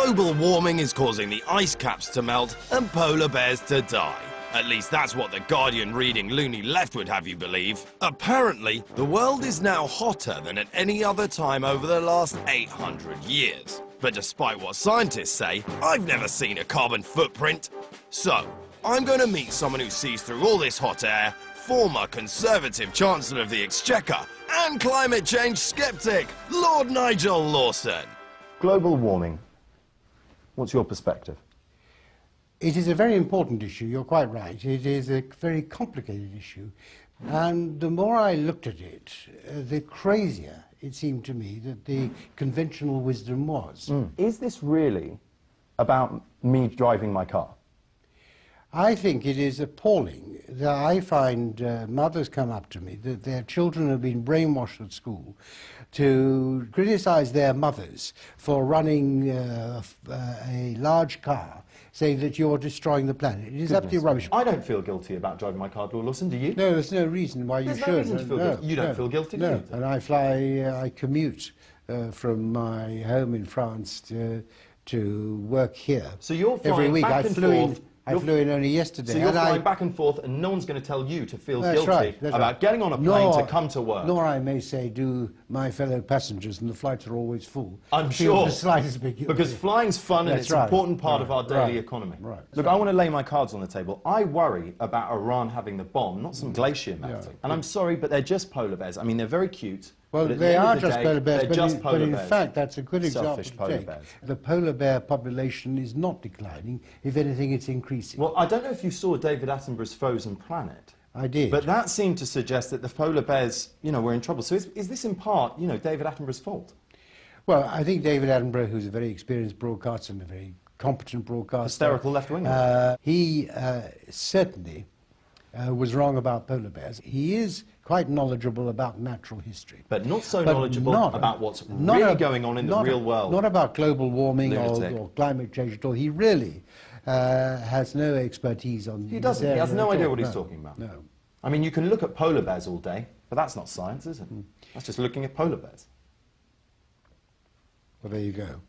Global warming is causing the ice caps to melt and polar bears to die. At least that's what the Guardian reading Loony Left would have you believe. Apparently, the world is now hotter than at any other time over the last 800 years. But despite what scientists say, I've never seen a carbon footprint. So, I'm going to meet someone who sees through all this hot air, former Conservative Chancellor of the Exchequer and climate change skeptic, Lord Nigel Lawson. Global warming. What's your perspective? It is a very important issue, you're quite right. It is a very complicated issue. And the more I looked at it, the crazier it seemed to me that the conventional wisdom was. Is this really about me driving my car? I think it is appalling that I find mothers come up to me that their children have been brainwashed at school to criticize their mothers for running a large car, saying that you're destroying the planet. It is absolutely rubbish. I don't feel guilty about driving my car, Lord Lawson, do you? No, there's no reason why you should. There's no reason to feel guilty. You don't feel guilty, do you? And I commute from my home in France to work here. So you're flying every week. back and forth. I flew in only yesterday. So you're flying back and forth, and no one's going to tell you to feel guilty about right. getting on a plane to come to work. Nor, I may say, do my fellow passengers, and the flights are always full. I'm sure. The slightest bit guilty. Because flying's fun, and it's an important part of our daily economy. Right. Look, I want to lay my cards on the table. I worry about Iran having the bomb, not some glacier melting. And I'm sorry, but they're just polar bears. I mean, they're very cute. Well, they are just polar bears, but in fact, that's a good example to take. The polar bear population is not declining. If anything, it's increasing. Well, I don't know if you saw David Attenborough's Frozen Planet. I did. But that seemed to suggest that the polar bears, you know, were in trouble. So is this in part, you know, David Attenborough's fault? Well, I think David Attenborough, who's a very experienced broadcaster and a very competent broadcaster... Hysterical left-winger. He certainly was wrong about polar bears. He is quite knowledgeable about natural history. But not so knowledgeable about what's really going on in the real world. Not about global warming or climate change at all. He really has no expertise on He doesn't. He has no idea what he's talking about. No. I mean, you can look at polar bears all day, but that's not science, is it? That's just looking at polar bears. Well, there you go.